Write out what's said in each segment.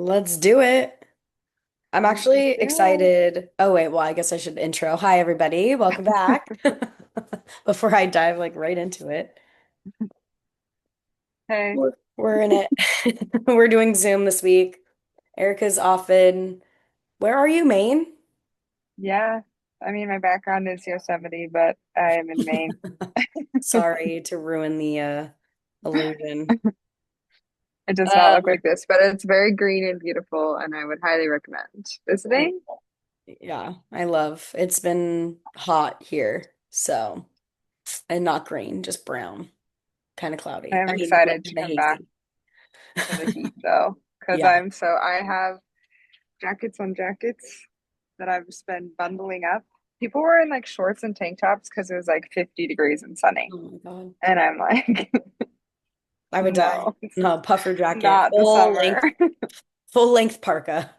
Let's do it. I'm Let's actually do excited. Oh wait, well, I guess I should intro. Hi everybody. Welcome back. it. Before I dive right into it. Hey, We're in it. We're doing Zoom this week. Erica's off in, where are you, Maine? yeah. I mean, my background is Yosemite, but I am in Maine. Sorry to ruin the illusion. It does not look Um, like this, but it's very green and beautiful, and I would highly recommend visiting. yeah, I love. It's been hot here, so and not green, just brown, kind of I cloudy. am I mean, like excited to kind of come back hazy. to the heat, though, because Yeah. I have jackets on jackets that I've just been bundling up. People were in like shorts and tank tops because it was like 50 degrees and sunny. Oh my God. And I'm like, I would die. no, this is No, puffer jacket, not the summer. full length parka.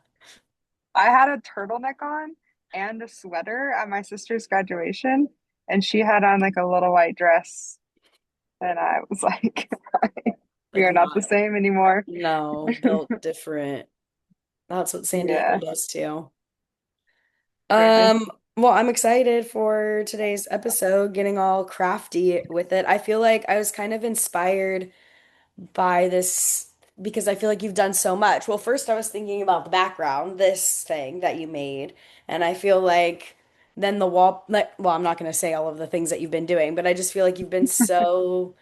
I had a turtleneck on and a sweater at my sister's graduation, and she had on like a little white dress. And I was like, we Like are not the not, same anymore. no, built different. That's what San Diego Yeah, does too. crazy. Well, I'm excited for today's episode, getting all crafty with it. I feel like I was kind of inspired by this because I feel like you've done so much. Well, first I was thinking about the background, this thing that you made, and I feel like then the wall, like, well, I'm not going to say all of the things that you've been doing, but I just feel like you've been so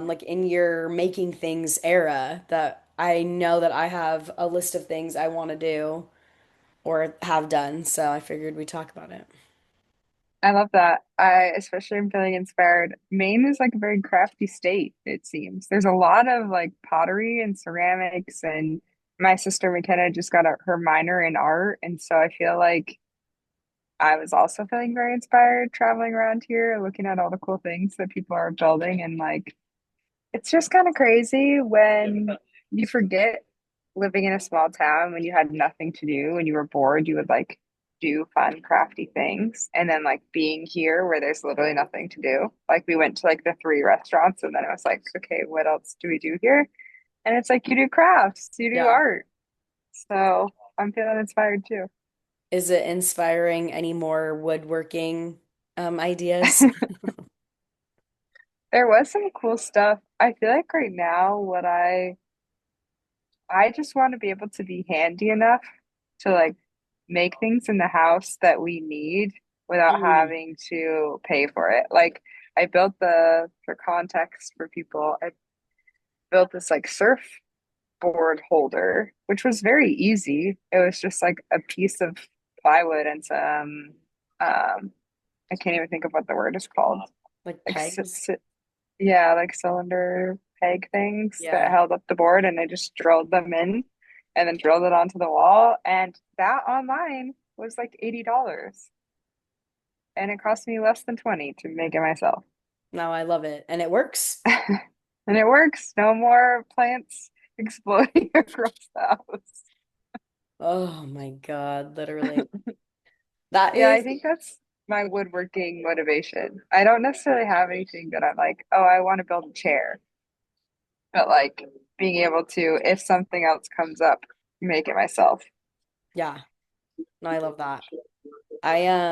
like in your making things era that I know that I have a list of things I want to do or have done, so I figured we'd talk about it. I love that. I especially am feeling inspired. Maine is like a very crafty state, it seems. There's a lot of like pottery and ceramics, and my sister McKenna just got her minor in art, and so I feel like I was also feeling very inspired traveling around here, looking at all the cool things that people are building. And like, it's just kind of crazy when you forget living in a small town when you had nothing to do, when you were bored, you would like do fun, crafty things. And then like being here where there's literally nothing to do. Like, we went to like the three restaurants, and then it was like, okay, what else do we do here? And it's like, you do crafts, you do Yeah. art. So I'm feeling inspired too. Is it inspiring any more woodworking ideas? There was some cool stuff. I feel like right now I just want to be able to be handy enough to like make things in the house that we need without Mm. having to pay for it. Like, I built the for context for people, I built this like surfboard holder, which was very easy. It was just like a piece of plywood and some I can't even think of what the word is called. Like Like pegs? yeah, like cylinder peg things that Yeah. held up the board, and I just drilled them in and then drilled it onto the wall. And that online was like $80. And it cost me less than 20 to make it myself. No, I love it. And it works. And it works. No more plants exploding across the house. Oh my God, literally. That Yeah, I is, think that's my woodworking motivation. I don't necessarily have anything that I'm like, oh, I want to build a chair, but like being able to, if something else comes up, make it myself. yeah. No, I love that.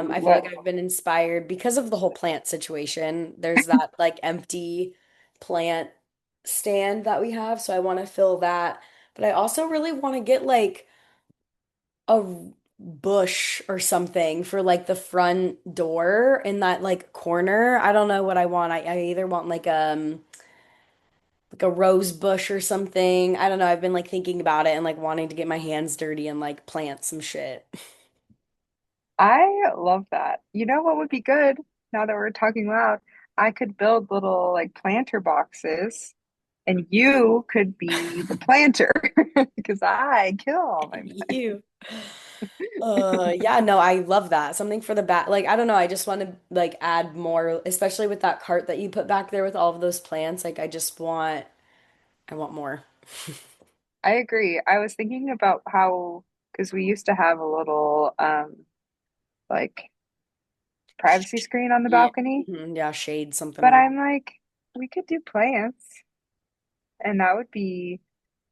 I feel What like I've been inspired because of the whole plant situation. There's that like empty plant stand that we have, so I want to fill that. But I also really want to get like a bush or something for like the front door in that like corner. I don't know what I want. I either want like a rose bush or something. I don't know. I've been like thinking about it and like wanting to get my hands dirty and like plant some shit. I love that. You know what would be good now that we're talking loud? I could build little like planter boxes, and you could be the planter because I kill all my You. Yeah, no, I love that. Something for the back. Like, I don't know. I just want to like add more, especially with that cart that you put back there with all of those plants. Like, I want more. I agree. I was thinking about how, because we used to have a little like privacy screen on the Yeah. balcony, Mhm, yeah, shade something but or I'm like, we could do plants, and that would be,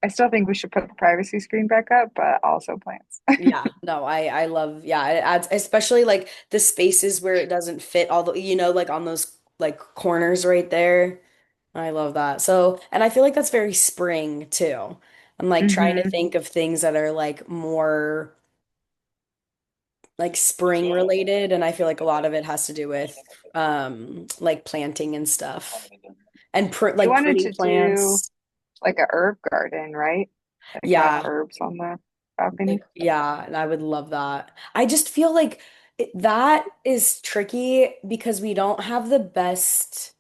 I still think we should put the privacy screen back up, but also plants. Yeah, no, I love, yeah, it adds, especially like the spaces where it doesn't fit all the, like on those like corners right there. I love that. So, and I feel like that's very spring too. I'm like trying to Hmm. think of things that are like more like spring related, and I feel like a lot of it has to do with like planting and stuff. And pr You like wanted pretty to do plants. like a herb garden, right? Like have Yeah. herbs on the balcony. Like, yeah, and I would love that. I just feel like that is tricky because we don't have the best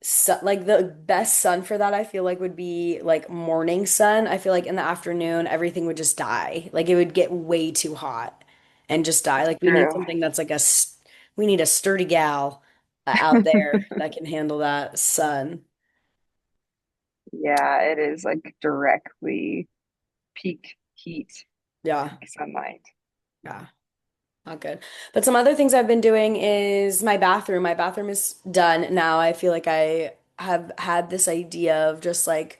sun, like the best sun for that, I feel like would be like morning sun. I feel like in the afternoon, everything would just die. Like it would get way too hot and just die. Like we need True. something that's like we need a sturdy gal out there that can handle that sun. Yeah, it is like directly peak heat, Yeah, peak sunlight. yeah. Not good. But some other things I've been doing is my bathroom. My bathroom is done now. I feel like I have had this idea of just like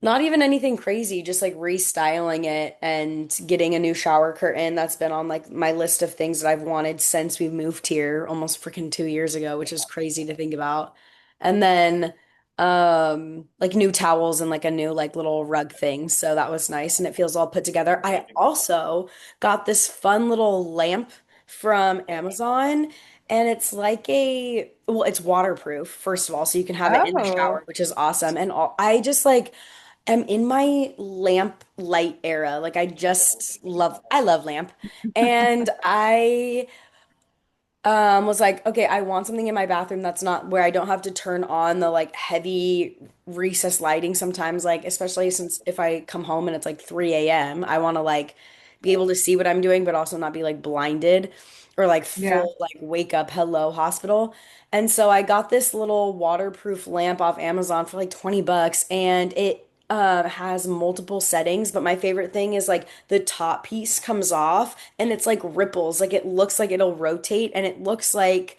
not even anything crazy, just like restyling it and getting a new shower curtain. That's been on like my list of things that I've wanted since we moved here almost freaking 2 years ago, which is crazy to think about. And then like new towels and like a new like little rug thing. So that was nice and it feels all put together. I also got this fun little lamp from Amazon and it's like well, it's waterproof, first of all, so you can have it in the Oh, shower, which is awesome. And I just like am in my lamp light era. Like I love lamp. And I was like, okay, I want something in my bathroom that's not where I don't have to turn on the like heavy recessed lighting sometimes, like especially since if I come home and it's like 3 a.m., I want to like be able to see what I'm doing, but also not be like blinded or like yeah. full like wake up hello hospital. And so I got this little waterproof lamp off Amazon for like 20 bucks and it has multiple settings, but my favorite thing is like the top piece comes off and it's like ripples. Like it looks like it'll rotate and it looks like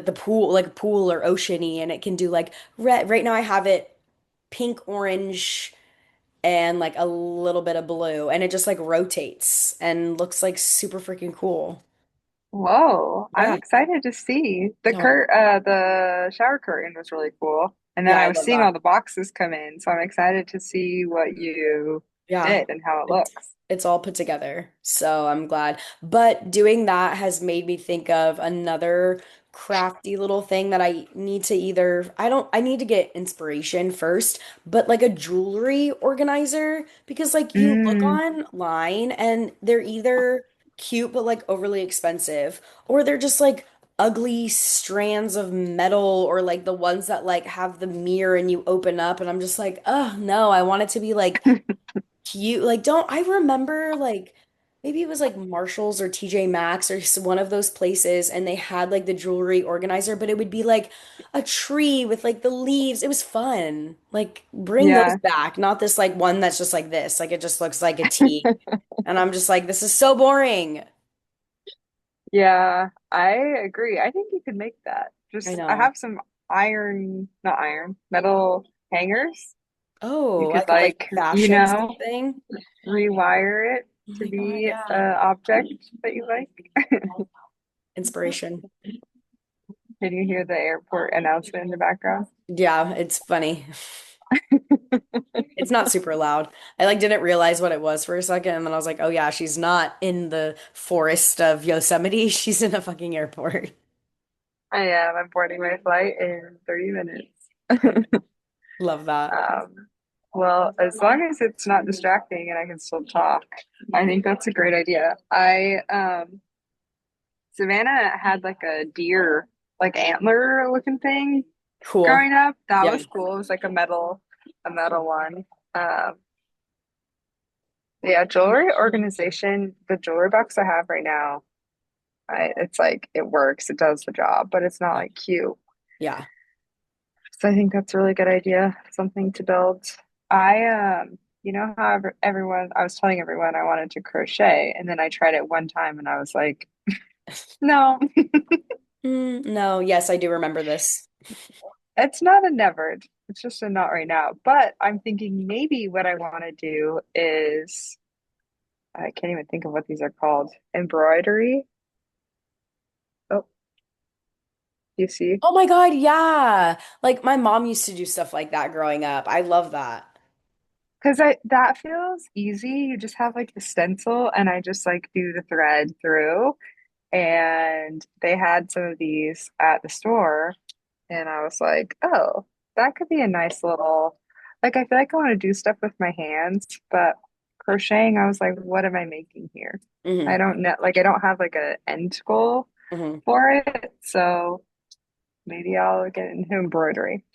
the pool, like a pool or oceany, and it can do like red. Right now I have it pink, orange, and like a little bit of blue, and it just like rotates and looks like super freaking cool. Whoa, I'm Yeah. excited to see. No, The shower curtain was really cool. And then yeah, I I was love seeing all that. the boxes come in, so I'm excited to see what you Yeah. did and how it It's looks. it's all put together. So I'm glad. But doing that has made me think of another crafty little thing that I need to either I need to get inspiration first, but like a jewelry organizer because like you look Mm, online and they're either cute but like overly expensive or they're just like ugly strands of metal or like the ones that like have the mirror and you open up and I'm just like, "Oh, no, I want it to be like cute. Like, don't I remember like maybe it was like Marshalls or TJ Maxx or one of those places, and they had like the jewelry organizer, but it would be like a tree with like the leaves. It was fun. Like, bring those yeah. back, not this like one that's just like this. Like, it just looks like a T. And I'm just like, this is so boring. Yeah, I agree. I think you could make that. I Just I know. have some not iron, metal hangers. You Oh, could like a like, fashion something. rewire it Oh to my God, be yeah. an object that you like. Inspiration. Can you hear the airport announcement in the background? Yeah, it's funny. It's not super loud. I like didn't realize what it was for a second, and then I was like, oh yeah, she's not in the forest of Yosemite. She's in a fucking airport. I am. I'm boarding my flight in 30 minutes. Perfect. Love that. Well, as long as it's not distracting and I can still talk, I think that's a great idea. Savannah had like a deer, like antler looking thing Cool. growing up. That Yeah. was cool. It was like a metal one. Um, yeah, jewelry organization, the jewelry box I have right now, it's like it works, it does the job, but it's not like cute. Yeah. So I think that's a really good idea, something to build. You know how everyone, I was telling everyone I wanted to crochet, and then I tried it one time and I was like, no, No, yes, I do remember this. it's not a never. It's just a not right now. But I'm thinking maybe what I want to do is I can't even think of what these are called. Embroidery. Oh, you see? Oh my God, yeah. Like my mom used to do stuff like that growing up. I love that. Because I that feels easy. You just have like the stencil and I just like do the thread through. And they had some of these at the store, and I was like, oh, that could be a nice little, like, I feel like I want to do stuff with my hands, but crocheting, I was like, what am I making here? I Hmm. don't know, like, I don't have like a end goal Hmm. for it, so maybe I'll get into embroidery.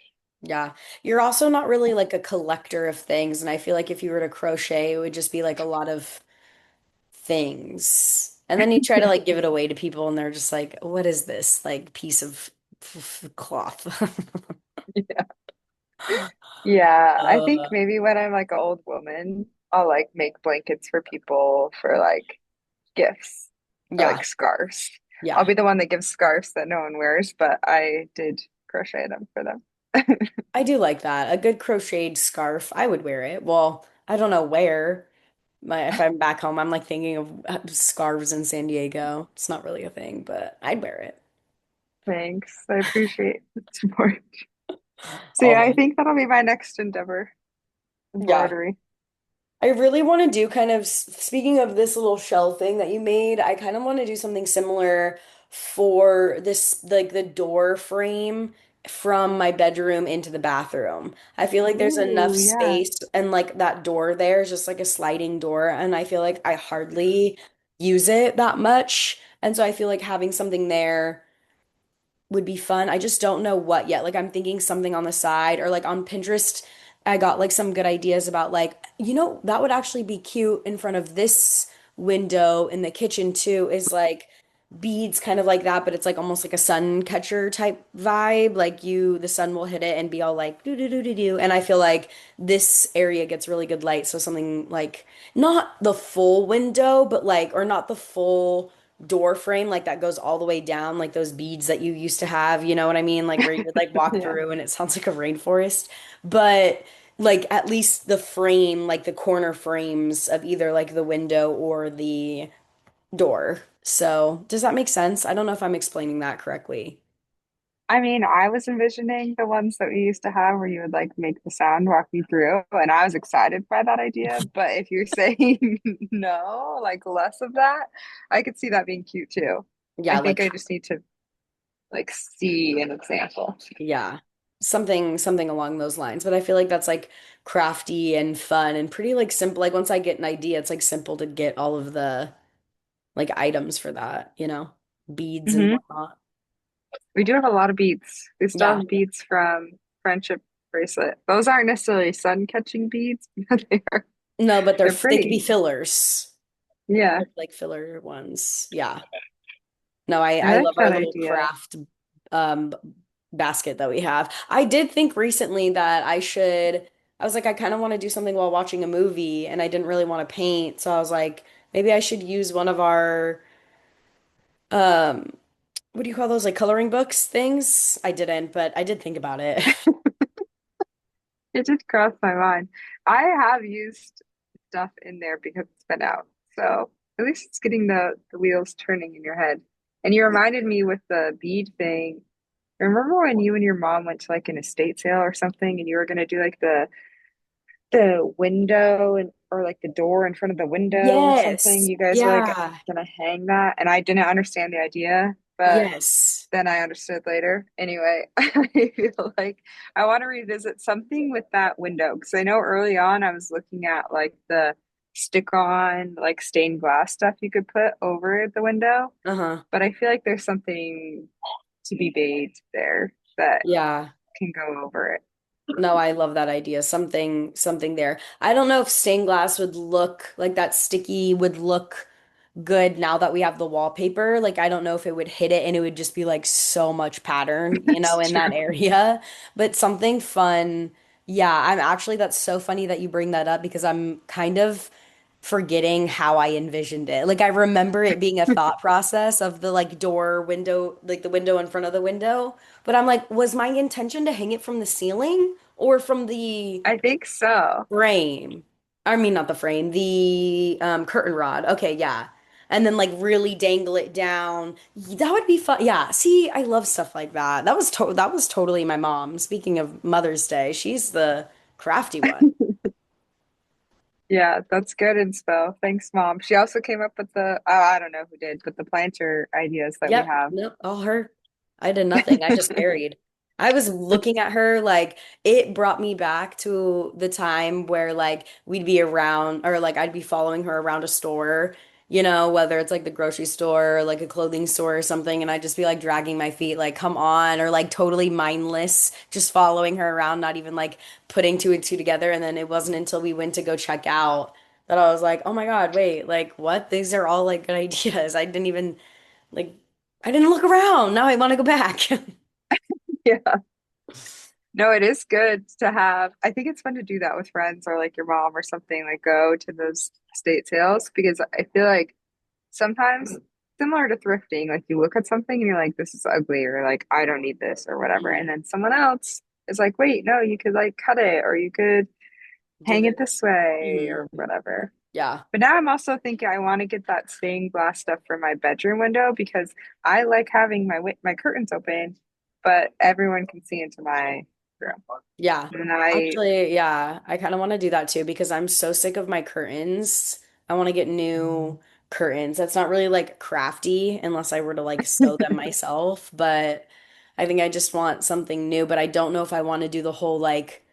Yeah. You're also not really like a collector of things. And I feel like if you were to crochet, it would just be like a lot of things. And then you try to like give it away to people and they're just like, what is this? Like piece of cloth. Yeah. Yeah, I think Uh, maybe when I'm like an old woman, I'll like make blankets for people for like gifts or yeah. like scarves. I'll Yeah. be the one that gives scarves that no one wears, but I did crochet them for them. I do like that. A good crocheted scarf. I would wear it. Well, I don't know where. If I'm back home, I'm like thinking of scarves in San Diego. It's not really a thing, but I'd wear it. Thanks. I appreciate the support. So yeah, I Always. think that'll be my next endeavor, Yeah. embroidery. I really want to do kind of, speaking of this little shell thing that you made, I kind of want to do something similar for this, like the door frame from my bedroom into the bathroom. I feel like there's enough Ooh, yeah. space and like that door there is just like a sliding door. And I feel like I hardly use it that much. And so I feel like having something there would be fun. I just don't know what yet. Like I'm thinking something on the side or like on Pinterest, I got like some good ideas about like, that would actually be cute in front of this window in the kitchen too, is like beads kind of like that, but it's like almost like a sun catcher type vibe. Like the sun will hit it and be all like do do do do do. And I feel like this area gets really good light. So something like not the full window, but like, or not the full door frame like that goes all the way down, like those beads that you used to have, you know what I mean? Like where you would like walk Yeah. through and it sounds like a rainforest. But like at least the frame, like the corner frames of either like the window or the door. So, does that make sense? I don't know if I'm explaining that correctly. I mean, I was envisioning the ones that we used to have where you would like make the sound walk you through, and I was excited by that idea. But if you're saying no, like less of that, I could see that being cute too. I Yeah, think like I just need to like see an example. yeah. Something along those lines. But I feel like that's like crafty and fun and pretty like simple. Like once I get an idea, it's like simple to get all of the like items for that, beads and Hmm. whatnot. We do have a lot of beads. We still Yeah. have beads from friendship bracelet. Those aren't necessarily sun catching beads, but No, but they're they could be pretty. fillers, Yeah, like filler ones. Yeah. No, I I I like love our that little idea. craft um basket that we have. I did think recently that I was like I kind of want to do something while watching a movie and I didn't really want to paint, so I was like maybe I should use one of our um what do you call those, like coloring books things? I didn't, but I did think about it. It just crossed my mind. I have used stuff in there because it's been out. So at least it's getting the wheels turning in your head. And you reminded me with the bead thing. Remember when you and your mom went to like an estate sale or something and you were gonna do like the window and or like the door in front of the window or something? Yes. You guys were like Yeah. gonna hang that and I didn't understand the idea, but Yes. then I understood later. Anyway, I feel like I want to revisit something with that window because I know early on I was looking at like the stick on like stained glass stuff you could put over the window, Uh-huh. but I feel like there's something to be made there that Yeah. can go over it. No, I love that idea. Something there. I don't know if stained glass would look like that sticky would look good now that we have the wallpaper. Like I don't know if it would hit it and it would just be like so much pattern, It's in that true. area. But something fun. Yeah, I'm actually that's so funny that you bring that up because I'm kind of forgetting how I envisioned it. Like I remember it being a thought process of the like door window, like the window in front of the window. But I'm like, was my intention to hang it from the ceiling or from the I think so. frame? I mean, not the frame, the curtain rod. Okay, yeah. And then like really dangle it down. That would be fun. Yeah. See, I love stuff like that. That was totally my mom. Speaking of Mother's Day, she's the crafty one. Yeah, that's good inspo. Thanks, Mom. She also came up with the, oh, I don't know who did, but the planter ideas that we Yep. have. No, all her. I did nothing. I just carried. I was looking at her like it brought me back to the time where like we'd be around or like I'd be following her around a store, whether it's like the grocery store or like a clothing store or something, and I'd just be like dragging my feet, like, come on, or like totally mindless, just following her around, not even like putting two and two together. And then it wasn't until we went to go check out that I was like, oh my God, wait, like what? These are all like good ideas. I didn't even like I didn't look around. Now I want to go back. Yeah. No, it is good to have. I think it's fun to do that with friends or like your mom or something, like go to those estate sales because I feel like sometimes similar to thrifting, like you look at something and you're like, this is ugly or like I don't need this or whatever. And Mhm. then someone else is like, wait, no, you could like cut it or you could Do hang the it this way mhm. or whatever. Yeah. But now I'm also thinking I want to get that stained glass stuff for my bedroom window because I like having my curtains open, but everyone can see into my room. Yeah. And I Actually, yeah, I kind of want to do that too because I'm so sick of my curtains. I want to get new curtains. That's not really like crafty unless I were to like sew them myself, but I think I just want something new, but I don't know if I want to do the whole like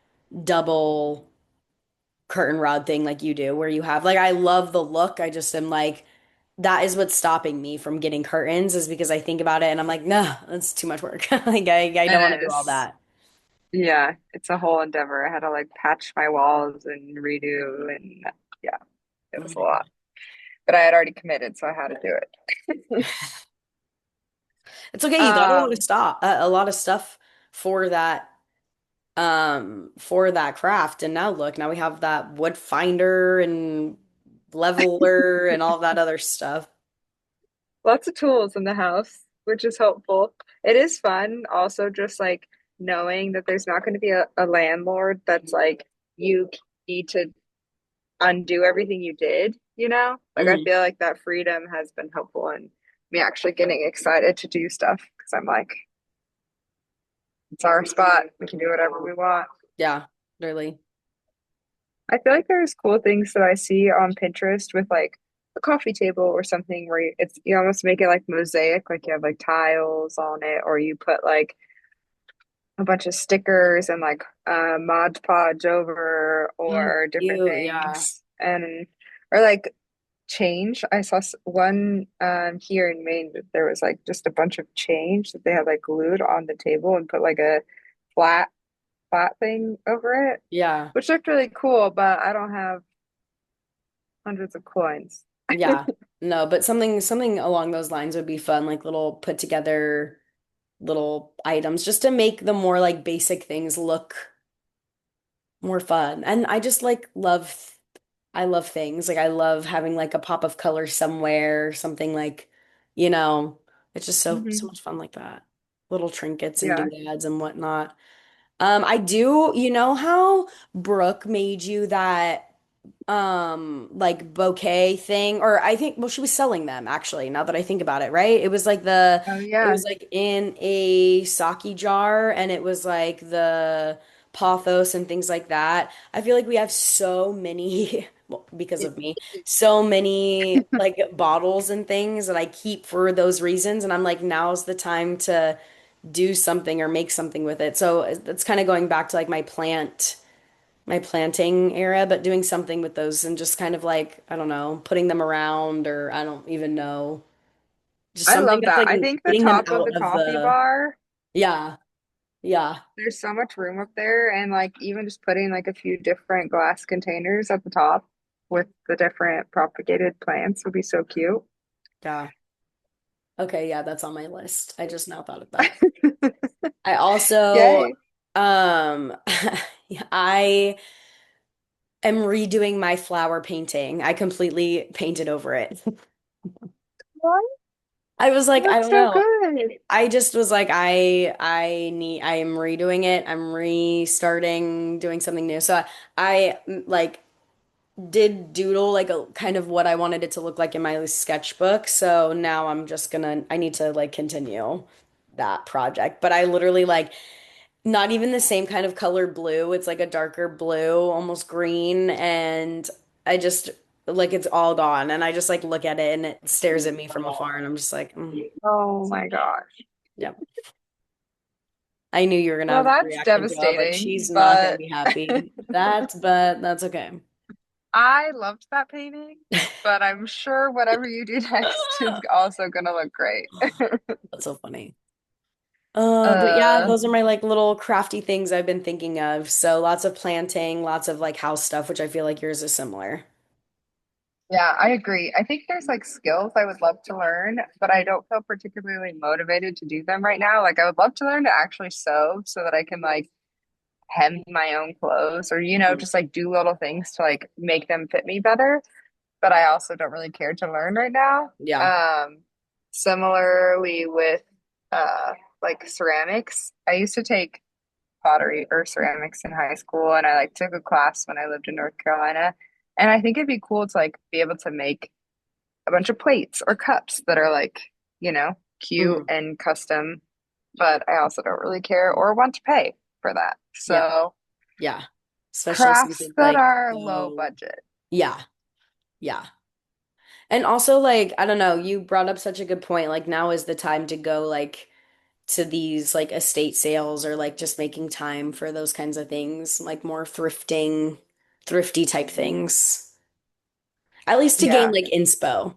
double curtain rod thing like you do, where you have like I love the look. I just am like that is what's stopping me from getting curtains is because I think about it and I'm like, no, that's too much work. Like I don't want to it do all is that. yeah, it's a whole endeavor. I had to like patch my walls and redo and yeah, it Oh was a my God. lot. But I had already committed, so I had to do it. It's okay. You got Um, a lot of stuff for that craft. And now look, now we have that wood finder and leveler and all that other stuff. Lots of tools in the house, which is helpful. It is fun also just like knowing that there's not going to be a landlord that's like you need to undo everything you did, you know? Like I Mhm. feel like that freedom has been helpful in me actually getting excited to do stuff because I'm like, it's our spot. We can do whatever we want. Yeah, literally. I feel like there's cool things that I see on Pinterest with like a coffee table or something where you almost make it like mosaic, like you have like tiles on it, or you put like a bunch of stickers and like Mod Podge over Oh, or different you, yeah. things and or like change. I saw one here in Maine that there was like just a bunch of change that they had like glued on the table and put like a flat flat thing over it, Yeah. which looked really cool, but I don't have hundreds of coins. Yeah. No, but something along those lines would be fun, like little put together little items just to make the more like basic things look more fun. And I just like I love things. Like I love having like a pop of color somewhere, something like, you know, it's just so Hmm. much fun like that. Little trinkets and Yeah. doodads and whatnot. I do, you know how Brooke made you that like bouquet thing, or I think, well, she was selling them actually, now that I think about it, right? Oh It yeah. was like in a sake jar and it was like the pothos and things like that. I feel like we have so many well, because of me, so many like bottles and things that I keep for those reasons, and I'm like, now's the time to do something or make something with it. So it's kind of going back to like my planting era, but doing something with those and just kind of like, I don't know, putting them around or I don't even know. Just I something love that's that. like I think the getting them top of the out of coffee the, bar, yeah, yeah, there's so much room up there, and like even just putting like a few different glass containers at the top with the different propagated plants would be so cute. yeah. Okay, yeah, that's on my list. I just now thought of that. I also, Yay. um, I am redoing my flower painting. I completely painted over it. What? I was like, I That's don't so know. good. I just was like, I am redoing it. I'm restarting doing something new. So like did doodle like a kind of what I wanted it to look like in my sketchbook. So now I need to like continue that project. But I literally like not even the same kind of color blue. It's like a darker blue, almost green, and I just like it's all gone. And I just like look at it and it stares at me from afar, and I'm just like, Oh my gosh. yeah. I knew you were gonna Well, have that that's reaction too. I was like, devastating, she's not gonna but be happy. But that's okay. I loved that painting. But I'm sure whatever you do next is also gonna look great. That's so funny. But yeah, Uh, those are my like little crafty things I've been thinking of. So lots of planting, lots of like house stuff, which I feel like yours is similar. yeah, I agree. I think there's like skills I would love to learn, but I don't feel particularly motivated to do them right now. Like I would love to learn to actually sew so that I can like hem my own clothes or, Mm. just like do little things to like make them fit me better. But I also don't really care to learn right now. Yeah. Um, Similarly with like ceramics, I used to take pottery or ceramics in high school, and I like took a class when I lived in North Carolina. And I think it'd be cool to like be able to make a bunch of plates or cups that are like, cute Hmm. and custom, but I also don't really care or want to pay for that. Yeah. So Yeah. Especially crafts something that like are low so budget. yeah. Yeah. And also like, I don't know, you brought up such a good point. Like now is the time to go like to these like estate sales or like just making time for those kinds of things, like more thrifty type things. At least to gain Yeah. like inspo.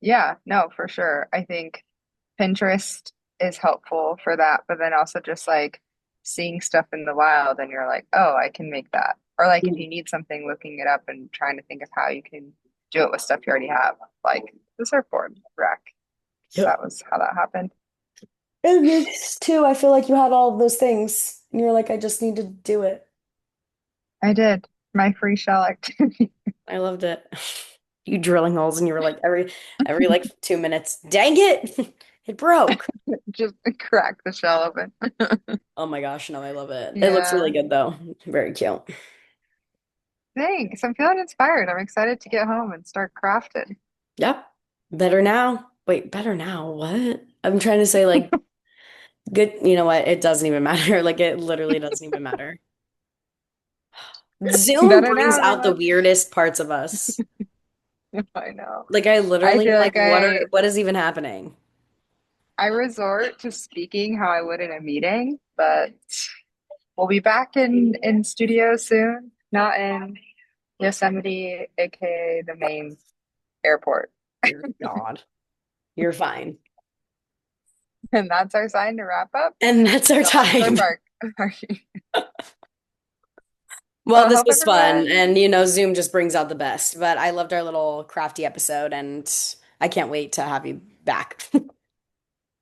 Yeah, no, for sure. I think Pinterest is helpful for that, but then also just like seeing stuff in the wild and you're like, oh, I can make that. Or like if Mm. you need something, looking it up and trying to think of how you can do it with stuff you already have, like the surfboard rack. Yep. That was how that happened. And this too, I feel like you had all of those things and you're like, I just need to do it. I did my free shell activity. I loved it. You drilling holes and you were like every like 2 minutes. Dang it. It broke. Just crack the shell open. Oh my gosh, no, I love it. It looks really Yeah. good though. Very cute. Thanks. I'm feeling inspired. I'm excited to get home and start crafting. Yep. Better now. Wait, better now. What? I'm trying to say like good, you know what? It doesn't even matter. Like it literally doesn't even matter. Zoom Better brings now than out the less. weirdest parts of us. I know. Like I I literally am feel like, like what is even happening? I resort to speaking how I would in a meeting, but we'll be back in studio soon, not in Yosemite, aka the main airport. Dear God. You're fine. And that's our sign to wrap up. And that's our So let's start time. barking. Well, Well, I this hope was fun. everyone. And, Zoom just brings out the best. But I loved our little crafty episode, and I can't wait to have you back.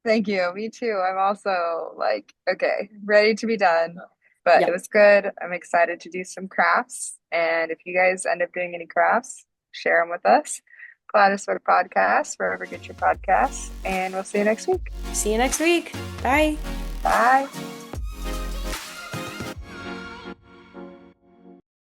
Thank you. Me too. I'm also like, okay, ready to be done. But it Yep. was good. I'm excited to do some crafts. And if you guys end up doing any crafts, share them with us. Gladys Podcast, wherever you get your podcasts. And we'll see you next week. See you next week. Bye. Bye.